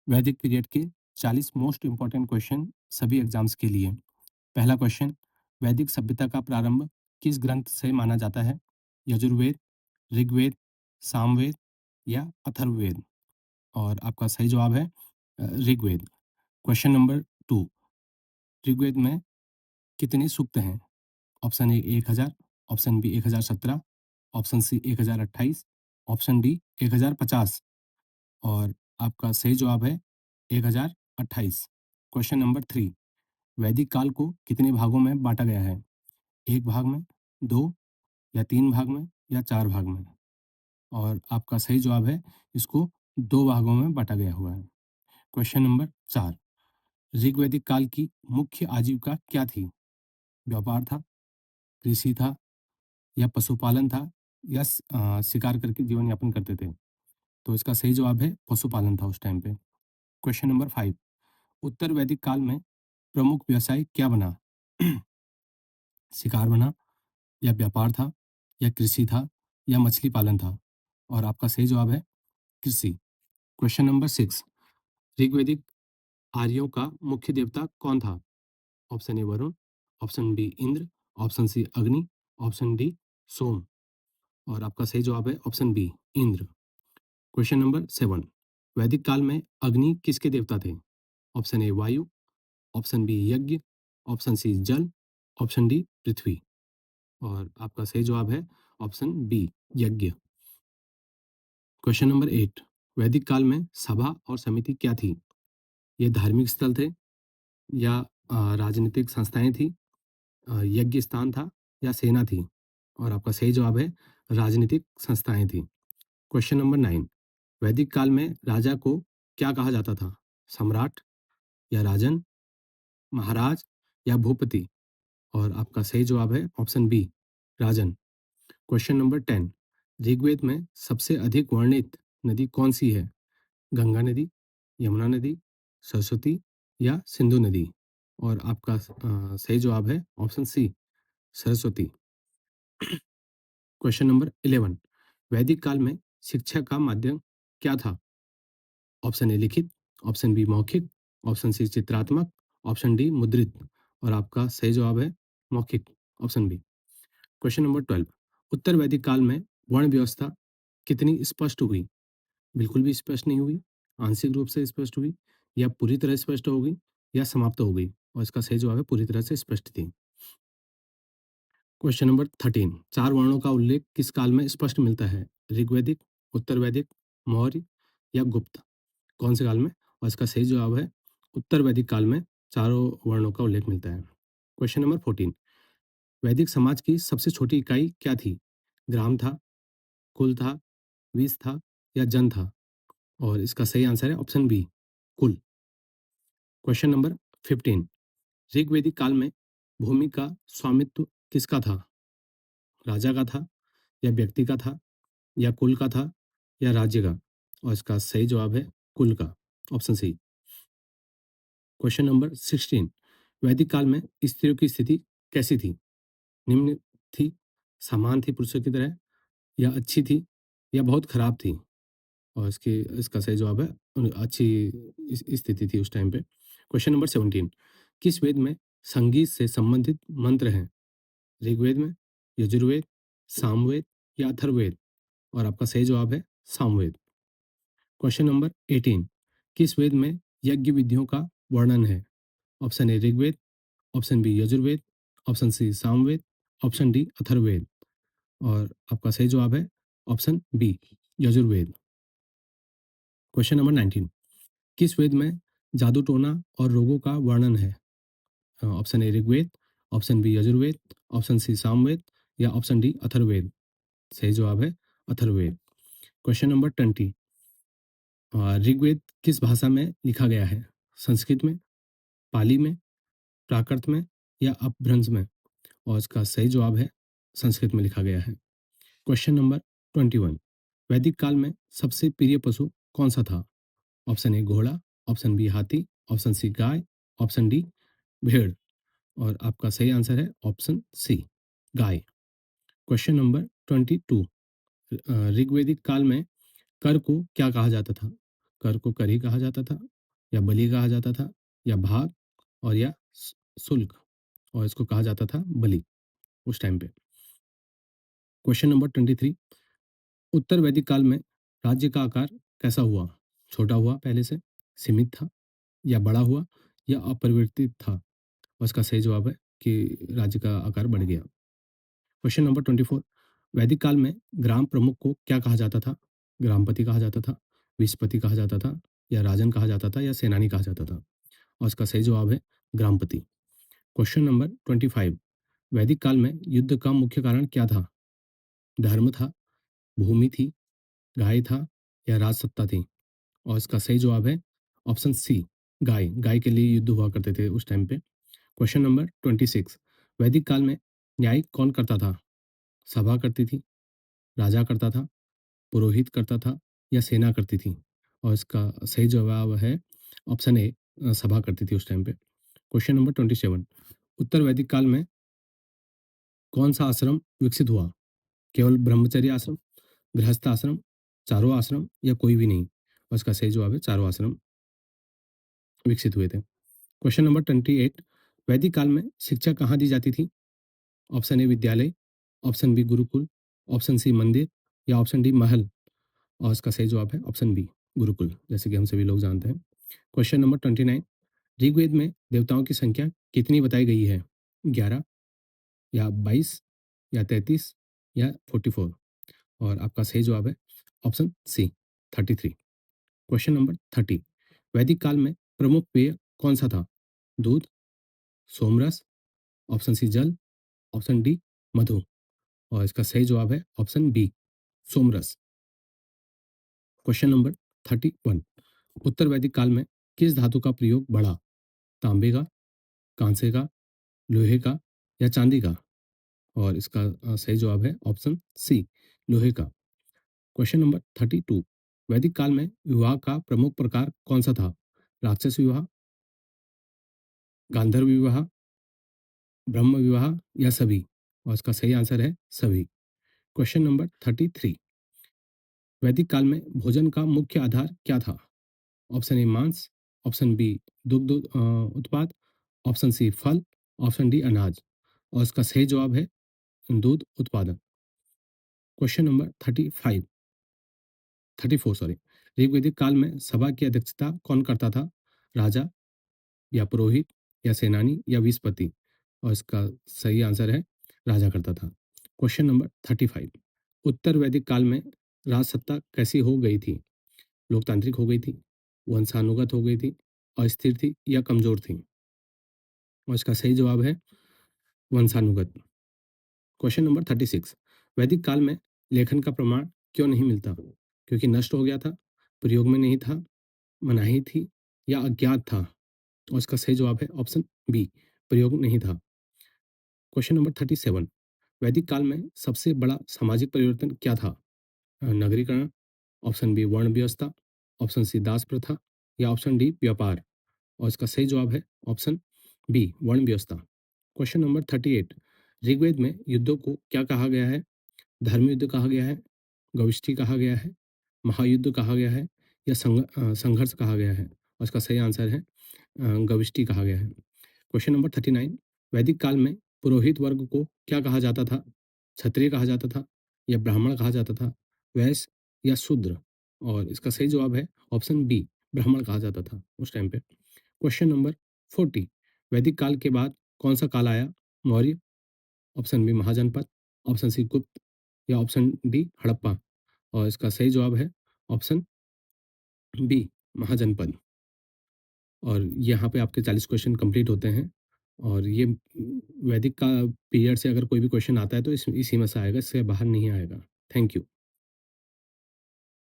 वैदिक पीरियड के 40 most important question सभी एग्जाम्स के लिए। पहला क्वेश्चन, वैदिक सभ्यता का प्रारंभ किस ग्रंथ से माना जाता है? यजुर्वेद, ऋग्वेद, सामवेद या अथर्ववेद? और आपका सही जवाब है ऋग्वेद। क्वेश्चन नंबर 2, ऋग्वेद में कितने सूक्त हैं? Option A 1000, option B 1017, option C 1028, option D 1050। और आपका सही जवाब है 1028। क्वेश्चन नंबर 3, वैदिक काल को कितने भागों में बांटा गया है? एक भाग में, दो या तीन भाग में या चार भाग में? और आपका सही जवाब है इसको दो भागों में बांटा गया हुआ है। क्वेश्चन नंबर 4, ऋग्वैदिक काल की मुख्य आजीविका क्या थी? व्यापार था, कृषि था या पशुपालन था या शिकार करके जीवन यापन करते थे? तो इसका सही जवाब है पशुपालन था उस टाइम पे। क्वेश्चन नंबर 5, उत्तर वैदिक काल में प्रमुख व्यवसाय क्या बना? शिकार बना या व्यापार था या कृषि था या मछली पालन था? और आपका सही जवाब है कृषि। क्वेश्चन नंबर 6, ऋग्वैदिक आर्यों का मुख्य देवता कौन था? Option A Varun, option B Indra, option C Agni, option D Som. और आपका सही जवाब है option B Indra. Question number 7, वैदिक काल में अग्नि किसके देवता थे? ऑप्शन ए वायु, ऑप्शन बी यज्ञ, ऑप्शन सी जल, ऑप्शन डी पृथ्वी। और आपका सही जवाब है ऑप्शन बी यज्ञ। क्वेश्चन नंबर 8, वैदिक काल में सभा और समिति क्या थी? ये धार्मिक स्थल थे या राजनीतिक संस्थाएं थी, यज्ञ स्थान था या सेना थी? और आपका सही जवाब है राजनीतिक संस्थाएं थी। क्वेश्चन नंबर 9, वैदिक काल में राजा को क्या कहा जाता था? सम्राट या राजन, महाराज या भूपति? और आपका सही जवाब है ऑप्शन बी राजन। क्वेश्चन नंबर 10, ऋग्वेद में सबसे अधिक वर्णित नदी कौन सी है? गंगा नदी, यमुना नदी, सरस्वती या सिंधु नदी? और आपका सही जवाब है option C Saraswati. Question number 11, वैदिक काल में शिक्षा का माध्यम क्या था? ऑप्शन ए लिखित, ऑप्शन बी मौखिक, ऑप्शन सी चित्रात्मक, ऑप्शन डी मुद्रित? और आपका सही जवाब है मौखिक, ऑप्शन बी। क्वेश्चन नंबर 12, उत्तर वैदिक काल में वर्ण व्यवस्था कितनी स्पष्ट हुई? बिल्कुल भी स्पष्ट नहीं हुई, आंशिक रूप से स्पष्ट हुई या पूरी तरह स्पष्ट हो गई या समाप्त हो गई? और इसका सही जवाब है पूरी तरह से स्पष्ट थी। क्वेश्चन नंबर 13, चार वर्णों का उल्लेख किस काल में स्पष्ट मिलता है? ऋग्वैदिक, उत्तर वैदिक, मौर्य या गुप्त? कौन से काल में? और इसका सही जवाब है उत्तर वैदिक काल में चारों वर्णों का उल्लेख मिलता है। क्वेश्चन नंबर 14, वैदिक समाज की सबसे छोटी इकाई क्या थी? ग्राम था, कुल था, वीस था या जन था? और इसका सही आंसर है ऑप्शन बी कुल। क्वेश्चन नंबर 15, ऋग्वैदिक काल में भूमि का स्वामित्व किसका था? राजा का था या व्यक्ति का था या कुल का था या राज्य का? और इसका सही जवाब है कुल का, ऑप्शन सी। क्वेश्चन नंबर 16, वैदिक काल में स्त्रियों की स्थिति कैसी थी? निम्न थी, समान थी पुरुषों की तरह या अच्छी थी या बहुत खराब थी? और इसका सही जवाब है अच्छी स्थिति थी उस टाइम पे। क्वेश्चन नंबर 17, किस वेद में संगीत से संबंधित मंत्र हैं? ऋग्वेद में, यजुर्वेद, सामवेद या अथर्ववेद? और आपका सही जवाब है सामवेद। क्वेश्चन नंबर 18, किस वेद में यज्ञ विधियों का वर्णन है? Option A Rigveda, option B Yajurveda, option C Samaveda, option D Atharvaveda? और आपका सही जवाब है option B Yajurveda. Question number 19, किस वेद में जादू टोना और रोगों का वर्णन है? Option A Rigveda, option B Yajurveda, option C Samaveda या ऑप्शन डी अथर्ववेद? सही जवाब है अथर्ववेद। क्वेश्चन नंबर 20, ऋग्वेद किस भाषा में लिखा गया है? संस्कृत में, पाली में, प्राकृत में या अपभ्रंश में? और इसका सही जवाब है संस्कृत में लिखा गया है। क्वेश्चन नंबर 21, वैदिक काल में सबसे प्रिय पशु कौन सा था? ऑप्शन ए घोड़ा, ऑप्शन बी हाथी, ऑप्शन सी गाय, ऑप्शन डी भेड़? और आपका सही आंसर है ऑप्शन सी गाय। क्वेश्चन नंबर 22, ऋग्वैदिक काल में कर को क्या कहा जाता था? कर को कर ही कहा जाता था, या बलि कहा जाता था, या भाग, और या शुल्क, और इसको कहा जाता था बलि उस टाइम पे। क्वेश्चन नंबर 23, उत्तर वैदिक काल में राज्य का आकार कैसा हुआ? छोटा हुआ पहले से, सीमित था, या बड़ा हुआ, या अपरिवर्तित था? और इसका सही जवाब है कि राज्य का आकार बढ़ गया। क्वेश्चन नंबर 24, वैदिक काल में ग्राम प्रमुख को क्या कहा जाता था? ग्रामपति कहा जाता था, विस्पति कहा जाता था, या राजन कहा जाता था, या सेनानी कहा जाता था? और इसका सही जवाब है ग्रामपति। क्वेश्चन नंबर 25, वैदिक काल में युद्ध का मुख्य कारण क्या था? धर्म था, भूमि थी, गाय था, या राजसत्ता थी? और इसका सही जवाब है ऑप्शन सी, गाय। गाय के लिए युद्ध हुआ करते थे उस टाइम पे। क्वेश्चन नंबर 26, वैदिक काल में न्याय कौन करता था? सभा करती थी, राजा करता था, पुरोहित करता था, या सेना करती थी? और इसका सही जवाब है ऑप्शन ए, सभा करती थी उस टाइम पे। क्वेश्चन नंबर 27, उत्तर वैदिक काल में कौन सा आश्रम विकसित हुआ? केवल ब्रह्मचर्य आश्रम, गृहस्थ आश्रम, चारों आश्रम, या कोई भी नहीं? और इसका सही जवाब है चारों आश्रम विकसित हुए थे। क्वेश्चन नंबर 28, वैदिक काल में शिक्षा कहाँ दी जाती थी? ऑप्शन ए विद्यालय, option B gurukul, option C मंदिर, या ऑप्शन डी महल? और इसका सही जवाब है ऑप्शन बी, गुरुकुल, जैसे कि हम सभी लोग जानते हैं। क्वेश्चन नंबर 29, ऋग्वेद में देवताओं की संख्या कितनी बताई गई है? 11, या 22, या 33, या 44? और आपका सही जवाब है ऑप्शन सी, 33। क्वेश्चन नंबर 30, वैदिक काल में प्रमुख पेय कौन सा था? दूध, सोमरस, ऑप्शन सी जल, ऑप्शन डी मधु? और इसका सही जवाब है ऑप्शन बी, सोमरस। क्वेश्चन नंबर 31, उत्तर वैदिक काल में किस धातु का प्रयोग बढ़ा? तांबे का, कांसे का, लोहे का, या चांदी का? और इसका सही जवाब है ऑप्शन सी, लोहे का। क्वेश्चन नंबर 32, वैदिक काल में विवाह का प्रमुख प्रकार कौन सा था? राक्षस विवाह, गांधर्व विवाह, ब्रह्म विवाह, या सभी? और इसका सही आंसर है सभी। क्वेश्चन नंबर 33, वैदिक काल में भोजन का मुख्य आधार क्या था? ऑप्शन ए मांस, ऑप्शन बी दुग्ध उत्पाद, ऑप्शन सी फल, ऑप्शन डी अनाज? और इसका सही जवाब है दूध उत्पादन। क्वेश्चन नंबर 34 सॉरी, ऋग्वैदिक काल में सभा की अध्यक्षता कौन करता था? राजा, या पुरोहित, या सेनानी, या विस्पति? और इसका सही आंसर है राजा करता था। क्वेश्चन नंबर 35, उत्तर वैदिक काल में राजसत्ता कैसी हो गई थी? लोकतांत्रिक हो गई थी, वंशानुगत हो गई थी, अस्थिर थी, या कमजोर थी? और इसका सही जवाब है वंशानुगत। क्वेश्चन नंबर 36, वैदिक काल में लेखन का प्रमाण क्यों नहीं मिलता? क्योंकि नष्ट हो गया था, प्रयोग में नहीं था, मनाही थी, या अज्ञात था? और इसका सही जवाब है ऑप्शन बी, प्रयोग नहीं था। क्वेश्चन नंबर 37, वैदिक काल में सबसे बड़ा सामाजिक परिवर्तन क्या था? नगरीकरण, ऑप्शन बी वर्ण व्यवस्था, ऑप्शन सी दास प्रथा, या ऑप्शन डी व्यापार? और इसका सही जवाब है ऑप्शन बी, वर्ण व्यवस्था। क्वेश्चन नंबर 38, ऋग्वेद में युद्धों को क्या कहा गया है? धर्म युद्ध कहा गया है, गविष्ठी कहा गया है, महायुद्ध कहा गया है, या संघर्ष कहा गया है? और इसका सही आंसर है गविष्ठी कहा गया है। क्वेश्चन नंबर 39, वैदिक काल में पुरोहित वर्ग को क्या कहा जाता था? क्षत्रिय कहा जाता था, या ब्राह्मण कहा जाता था, वैश्य, या शूद्र? और इसका सही जवाब है ऑप्शन बी, ब्राह्मण कहा जाता था उस टाइम पे। क्वेश्चन नंबर 40, वैदिक काल के बाद कौन सा काल आया? Maurya, option B Mahajanapada, option C Gupta, या ऑप्शन डी हड़प्पा? और इसका सही जवाब है ऑप्शन बी, महाजनपद। और यहाँ पे आपके 40 क्वेश्चन कंप्लीट होते हैं। और ये वैदिक का पीरियड से अगर कोई भी क्वेश्चन आता है तो इसी में से आएगा, इससे बाहर नहीं आएगा। Thank you.